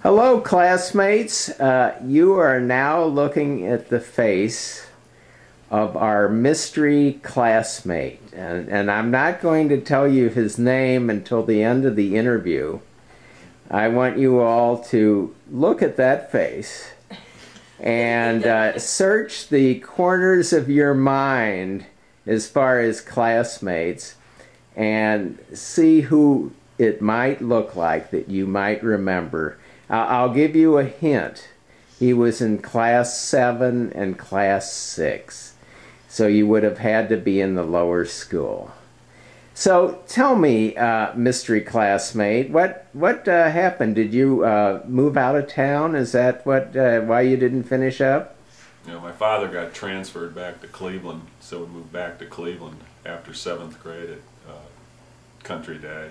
Hello, classmates. You are now looking at the face of our mystery classmate. And I'm not going to tell you his name until the end of the interview. I want you all to look at that face and search the corners of your mind as far as classmates and see who it might look like that you might remember. I'll give you a hint. He was in class 7 and class 6. So you would have had to be in the lower school. So tell me, mystery classmate, what happened? Did you move out of town? Is that why you didn't finish up? You know, my father got transferred back to Cleveland, so we moved back to Cleveland after 7th grade at Country Day.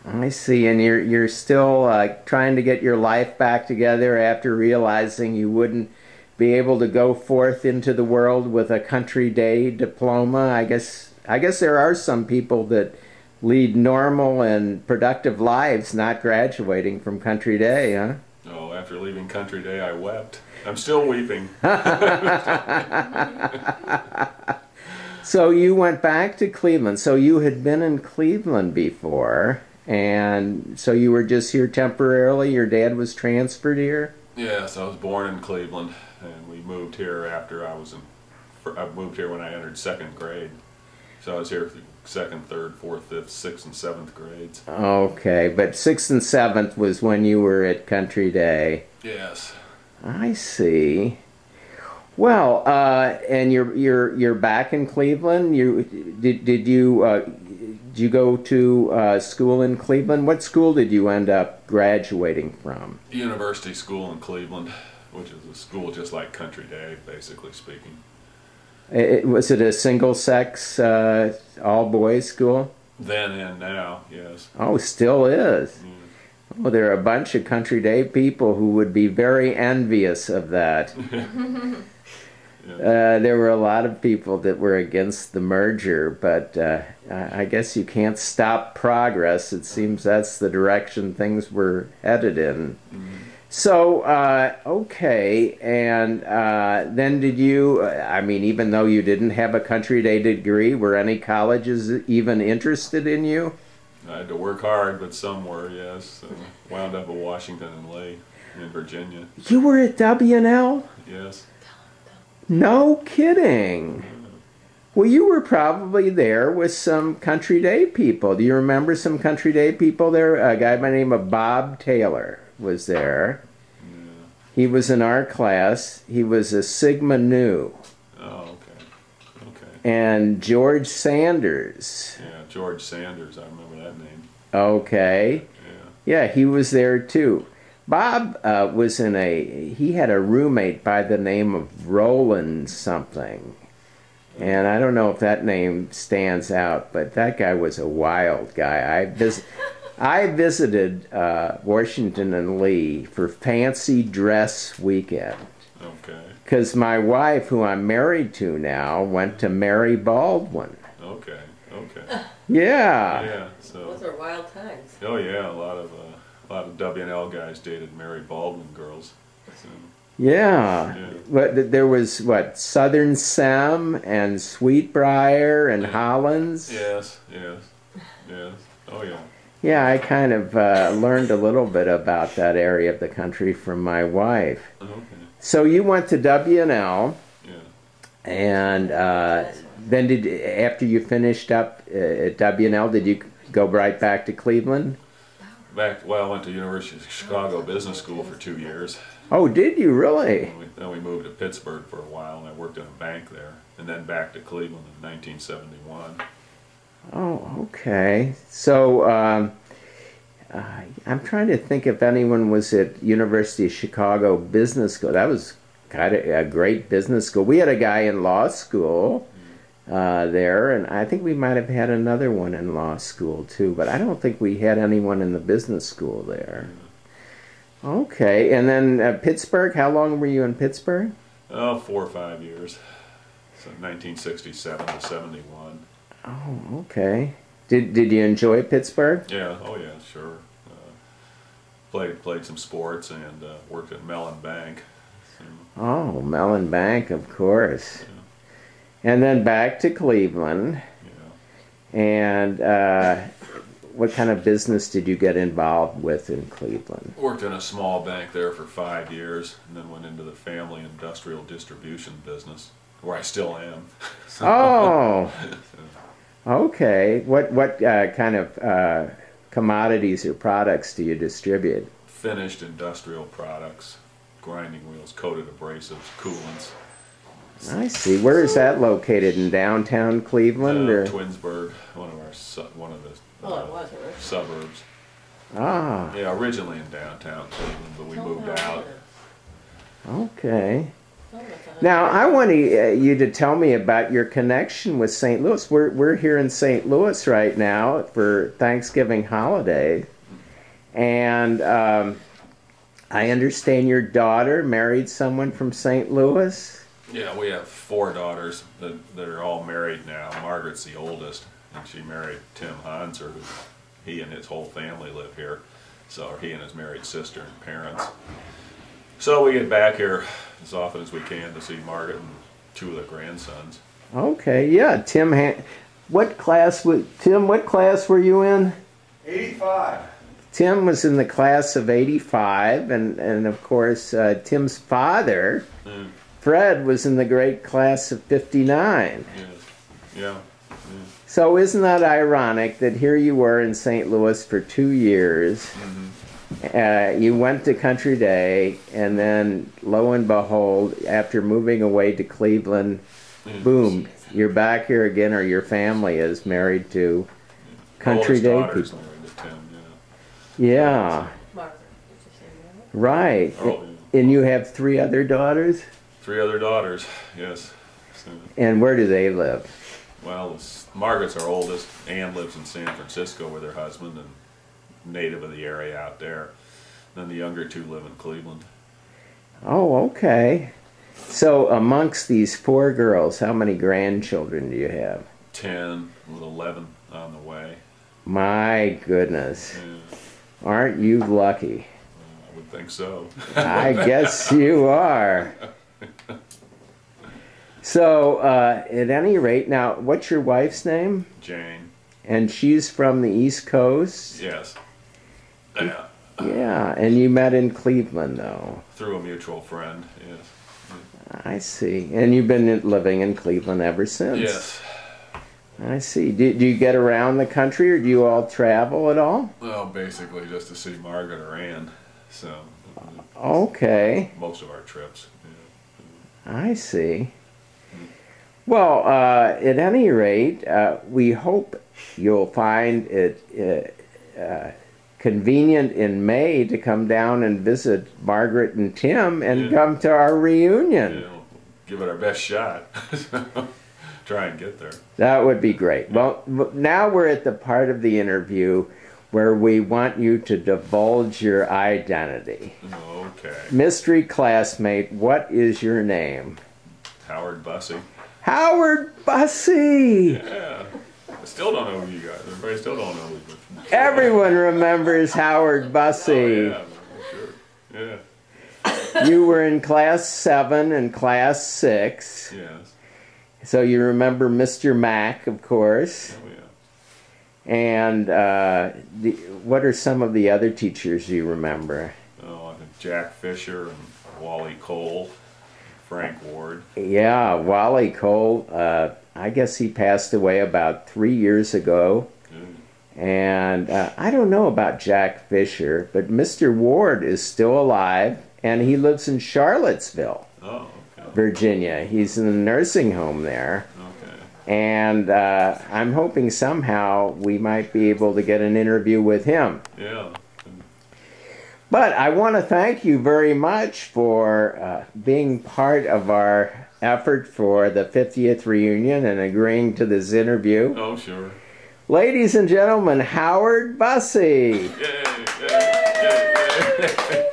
I see, and you're still trying to get your life back together after realizing you wouldn't be able to go forth into the world with a Country Day diploma. I guess there are some people that lead normal and productive lives not graduating from Country Day, huh? Oh, after leaving Country Day, I wept. I'm still weeping. So you went back to Cleveland. So you had been in Cleveland before, and so you were just here temporarily? Your dad was transferred here? Yes, I was born in Cleveland, and we moved here after I moved here when I entered 2nd grade. So I was here for 2nd, 3rd, 4th, 5th, 6th, and 7th grades. Okay, but 6th and 7th was when you were at Country Day. Yes. I see. Well, and you're back in Cleveland. Did you go to school in Cleveland? What school did you end up graduating from? University School in Cleveland, which is a school just like Country Day, basically speaking. Was it a single-sex, all-boys school? Then and now, yes. Oh, still is. Yeah. Well, there are a bunch of Country Day people who would be very envious of that. There were a lot of people that were against the merger, but I guess you can't stop progress. It seems that's the direction things were headed in. Mm-hmm. So, okay, and then did you, I mean, even though you didn't have a Country Day degree, were any colleges even interested in you? I had to work hard, but some were, yes. Wound up at Washington and Lee in Virginia. You were at W&L? Yes. No kidding. Well, you were probably there with some Country Day people. Do you remember some Country Day people there? A guy by the name of Bob Taylor was there. Yeah. He was in our class. He was a Sigma Nu. Oh, okay. Okay. And George Sanders. Yeah, George Sanders, I remember that name. Okay. Yeah. Yeah, he was there too. Bob was in he had a roommate by the name of Roland something. And I don't know if that name stands out, but that guy was a wild guy. I visited Washington and Lee for Fancy Dress Weekend. Okay. Because my wife, who I'm married to now, went to Mary Baldwin. Okay. Okay. Yeah. Yeah. So. Those are wild times. Oh yeah, a lot of W&L guys dated Mary Baldwin girls. So, Yeah. yeah. But there was, what, Southern Sem and Sweetbriar and Yeah. Hollins? Yes. Yes. Yes. Oh yeah. Yeah, I kind of learned a little bit about that area of the country from my wife. Okay. So you went to W&L, Yeah. and then after you finished up at W&L, did you go right back to Cleveland? Well, I went to University of Chicago Business School for 2 years. Oh, did you really? Then we moved to Pittsburgh for a while, and I worked in a bank there, and then back to Cleveland in 1971. Oh, okay. So I'm trying to think if anyone was at University of Chicago Business School. That was kind of a great business school. We had a guy in law school there, and I think we might have had another one in law school too, but I don't think we had anyone in the business school there. Okay, and then Pittsburgh, how long were you in Pittsburgh? Oh, 4 or 5 years. So 1967 to 71. Oh, okay. Did you enjoy Pittsburgh? Yeah, oh yeah, sure. played some sports and worked at Mellon Bank. So, Oh, Mellon Bank, of course. yeah, And then back to Cleveland. yeah. And what kind of business did you get involved with in Cleveland? Worked in a small bank there for 5 years, and then went into the family industrial distribution business, where I still am. Oh, okay. What kind of commodities or products do you distribute? Finished industrial products, grinding wheels, coated abrasives, coolants. I see. Where is that located? In downtown Cleveland, or? Twinsburg, one of the suburbs. Ah, Yeah, originally in downtown Cleveland, but we moved out. okay. Now I want you to tell me about your connection with St. Louis. We're here in St. Louis right now for Thanksgiving holiday, and I understand your daughter married someone from St. Louis. Yeah, we have 4 daughters that are all married now. Margaret's the oldest, and she married Tim Hanser, who he and his whole family live here. So he and his married sister and parents. So we get back here as often as we can to see Margaret and 2 of the grandsons. Okay, yeah, what class were you in? 85. Tim was in the class of 85, and of course Tim's father, Fred, was in the great class of 59. Yes. Yeah. So isn't that ironic that here you were in St. Louis for 2 years, you went to Country Day, and then lo and behold, after moving away to Cleveland, boom, you're back here again, or your family is married to Country Day people. Married to Tim, Yeah, right. Oh, And you have 3 other daughters? 3 other daughters, yes. So, And where do they live? well, Margaret's our oldest. Ann lives in San Francisco with her husband and native of the area out there. Then the younger 2 live in Cleveland. Oh, okay. So amongst these 4 girls, how many grandchildren do you have? 10 with 11 on the way. My goodness. Yeah, Aren't you lucky? I would think so. I guess you are. So, at any rate, now, what's your wife's name? Jane. And she's from the East Coast? Yes. Yeah. Yeah, and you met in Cleveland, though. Through a mutual friend, yes. I see. And you've been living in Cleveland ever since? Yes. I see. Do you get around the country, or do you all travel at all? Well, basically just to see Margaret or Ann. So, Okay. most of our trips. Yeah. I see. Well, at any rate, we hope you'll find it convenient in May to come down and visit Margaret and Tim and come to our reunion. Yeah, we'll give it our best shot. Try and get there. That would be great. Well, now we're at the part of the interview where we want you to divulge your identity. Okay. Mystery classmate, what is your name? Howard Bussey. Howard Bussey! Yeah. I still don't know who you guys. Everybody still don't know who you guys. Everyone remembers Howard Bussey. Oh, yeah, sure. Yeah. You were in class 7 and class 6. Yes. So you remember Mr. Mack, of course. Oh, yeah. And what are some of the other teachers you remember? Oh, I think Jack Fisher and Wally Cole, Frank Ward. Yeah, Wally Cole, I guess he passed away about 3 years ago. And I don't know about Jack Fisher, but Mr. Ward is still alive, and he lives in Charlottesville, Virginia. He's in a nursing home there. And I'm hoping somehow we might be able to get an interview with him. Yeah. But I want to thank you very much for being part of our effort for the 50th reunion and agreeing to this interview. Oh, sure. Ladies and gentlemen, Howard Bussey. Yay, yay, yay, yay.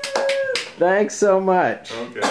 Thanks so much. Okay.